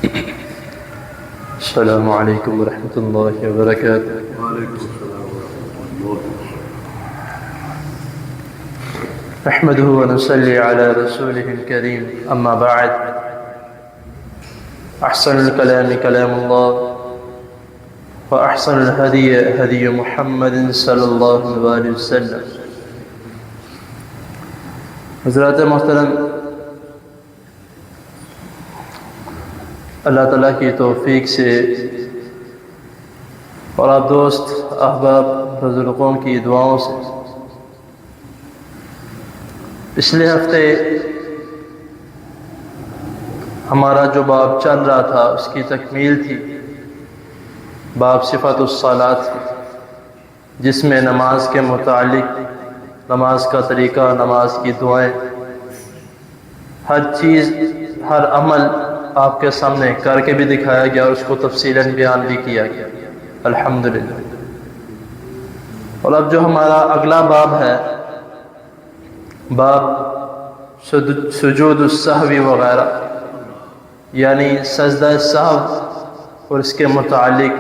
السلام علیکم ورحمۃ اللہ وبرکاتہ۔ وعلیکم السلام ورحمۃ اللہ۔ نحمده ونصلي على رسوله الكريم، اما بعد، احسن الكلام كلام الله، واحسن الهدي هدي محمد صلی اللہ علیہ وسلم۔ حضرات محترم، اللہ تعالیٰ کی توفیق سے اور آپ دوست احباب بزرگوں کی دعاؤں سے پچھلے ہفتے ہمارا جو باب چل رہا تھا اس کی تکمیل تھی، باب صفات الصلاۃ، جس میں نماز کے متعلق، نماز کا طریقہ، نماز کی دعائیں، ہر چیز، ہر عمل آپ کے سامنے کر کے بھی دکھایا گیا اور اس کو تفصیلاً بیان بھی کیا گیا، الحمدللہ۔ اور اب جو ہمارا اگلا باب ہے، باب سجود السہو وغیرہ، یعنی سجدہ سہو اور اس کے متعلق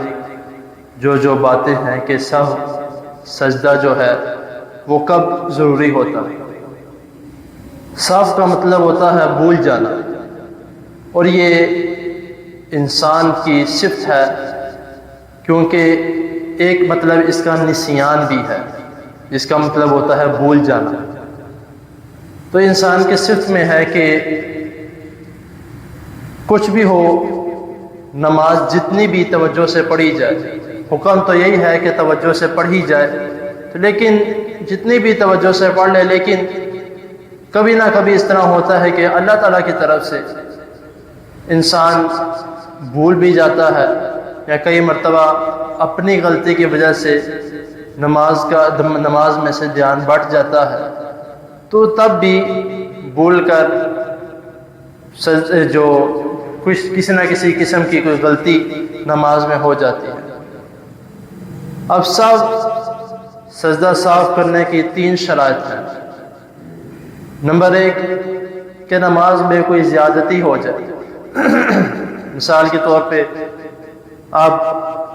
جو باتیں ہیں کہ سہو، سجدہ جو ہے وہ کب ضروری ہوتا ہے۔ سہو کا مطلب ہوتا ہے بھول جانا، اور یہ انسان کی صفت ہے، کیونکہ ایک مطلب اس کا نسیان بھی ہے، جس کا مطلب ہوتا ہے بھول جانا۔ تو انسان کی صفت میں ہے کہ کچھ بھی ہو، نماز جتنی بھی توجہ سے پڑھی جائے، حکم تو یہی ہے کہ توجہ سے پڑھی جائے، تو لیکن جتنی بھی توجہ سے پڑھ لے، لیکن کبھی نہ کبھی اس طرح ہوتا ہے کہ اللہ تعالیٰ کی طرف سے انسان بھول بھی جاتا ہے، یا کئی مرتبہ اپنی غلطی کی وجہ سے نماز میں سے دھیان بٹ جاتا ہے، تو تب بھی بھول کر جو کسی نہ کسی قسم کی کوئی غلطی نماز میں ہو جاتی ہے۔ اب سجدہ صاف کرنے کی 3 شرائط ہیں۔ نمبر 1 کہ نماز میں کوئی زیادتی ہو جائے۔ مثال کے طور پہ آپ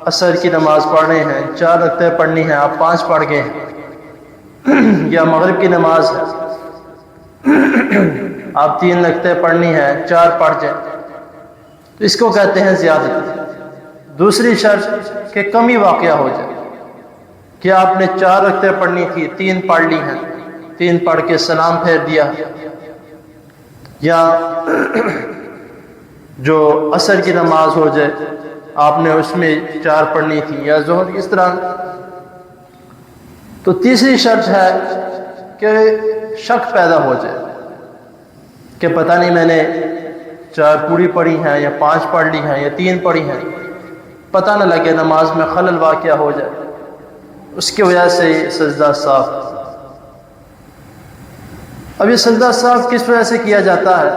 عصر کی نماز پڑھ رہے ہیں، 4 رکعتیں پڑھنی ہیں، آپ 5 پڑھ گئے ہیں، یا مغرب کی نماز ہے، آپ 3 رکعتیں پڑھنی ہیں، 4 پڑھ جائیں، تو اس کو کہتے ہیں زیادتی۔ دوسری شرط کہ کمی واقعہ ہو جائے، کہ آپ نے 4 رکعتیں پڑھنی تھی، 3 پڑھ لی ہیں، 3 پڑھ کے سلام پھیر دیا، یا جو عصر کی نماز ہو جائے، آپ نے اس میں 4 پڑھنی تھی، یا ظہر، اس طرح۔ تو تیسری شرط ہے کہ شک پیدا ہو جائے کہ پتہ نہیں میں نے 4 پوری پڑھی ہیں یا 5 پڑھ لی ہیں یا 3 پڑھی ہیں، پتہ نہ لگے، نماز میں خلل واقع ہو جائے، اس کی وجہ سے سجدہ صاف۔ اب یہ سجدہ صاف کس وجہ سے کیا جاتا ہے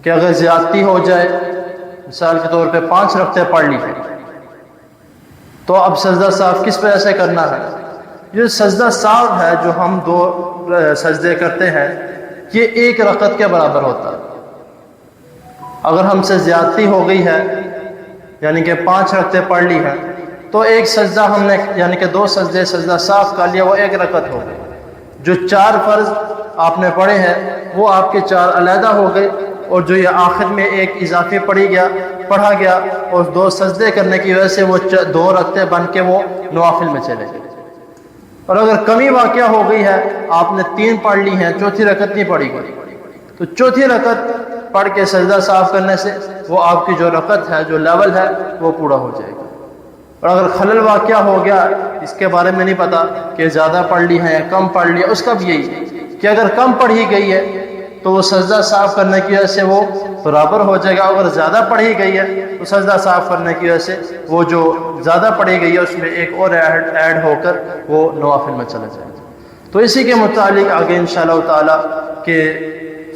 کہ اگر زیادتی ہو جائے، مثال کے طور پہ 5 رکعتیں پڑھ لی ہیں، تو اب سجدہ صاف کس وجہ سے کرنا ہے؟ یہ سجدہ صاف ہے جو ہم 2 سجدے کرتے ہیں، یہ 1 رکعت کے برابر ہوتا ہے۔ اگر ہم سے زیادتی ہو گئی ہے، یعنی کہ 5 رکعتیں پڑھ لی ہیں، تو 1 سجدہ ہم نے، یعنی کہ 2 سجدے سجدہ صاف کر لیا، وہ 1 رکعت ہو گئی۔ جو 4 فرض آپ نے پڑھے ہیں وہ آپ کے 4 علیحدہ ہو گئے، اور جو یہ آخر میں 1 اضافی پڑھا گیا، اور 2 سجدے کرنے کی وجہ سے وہ 2 رکعتیں بن کے وہ نوافل میں چلے گئے۔ اور اگر کمی واقعہ ہو گئی ہے، آپ نے 3 پڑھ لی ہیں، 4تھی رکعت نہیں پڑھی گئی، تو 4تھی رکعت پڑھ کے سجدہ صاف کرنے سے وہ آپ کی جو رکعت ہے، جو لیول ہے، وہ پورا ہو جائے گا۔ اور اگر خلل واقعہ ہو گیا، اس کے بارے میں نہیں پتا کہ زیادہ پڑھ لی ہے یا کم پڑھ لی ہے، اس کا بھی یہی ہے کہ اگر کم پڑھی گئی ہے تو وہ سجدہ صاف کرنے کی وجہ سے وہ برابر ہو جائے گا، اگر زیادہ پڑھی گئی ہے تو سجدہ صاف کرنے کی وجہ سے وہ جو زیادہ پڑھی گئی ہے اس میں 1 اور ایڈ ہو کر وہ نوافل میں چلا جائے گا۔ تو اسی کے متعلق آگے انشاءاللہ تعالی کہ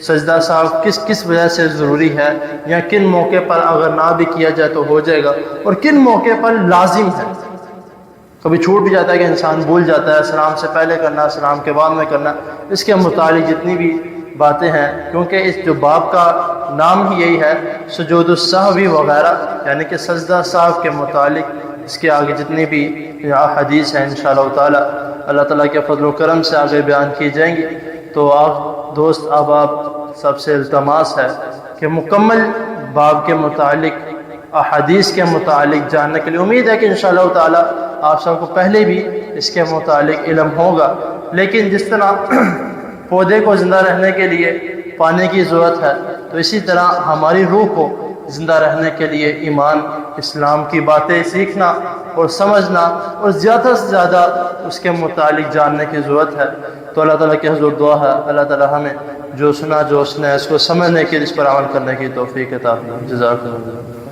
سجدہ صاف کس وجہ سے ضروری ہے، یا کن موقع پر اگر نہ بھی کیا جائے تو ہو جائے گا، اور کن موقع پر لازم ہے۔ کبھی چھوٹ بھی جاتا ہے کہ انسان بھول جاتا ہے، سلام سے پہلے کرنا، سلام کے بعد میں کرنا، اس کے متعلق جتنی بھی باتیں ہیں، کیونکہ اس جو باب کا نام ہی یہی ہے سجود السہوی وغیرہ، یعنی کہ سجدہ سہو کے متعلق اس کے آگے جتنی بھی حدیث ہیں انشاءاللہ تعالی اللہ تعالیٰ کے فضل و کرم سے آگے بیان کی جائیں گی۔ تو آپ دوست احباب سب سے التماس ہے کہ مکمل باب کے متعلق احادیث کے متعلق جاننے کے لیے امید ہے کہ انشاءاللہ تعالی آپ سب کو پہلے بھی اس کے متعلق علم ہوگا، لیکن جس طرح پودے کو زندہ رہنے کے لیے پانی کی ضرورت ہے، تو اسی طرح ہماری روح کو زندہ رہنے کے لیے ایمان اسلام کی باتیں سیکھنا اور سمجھنا اور زیادہ سے زیادہ اس کے متعلق جاننے کی ضرورت ہے۔ تو اللہ تعالیٰ کی حضور دعا ہے اللہ تعالیٰ ہمیں جو سنا جو اس نے اس کو سمجھنے کی، اس پر عمل کرنے کی توفیق عطا فرمائے۔ جزاک اللہ۔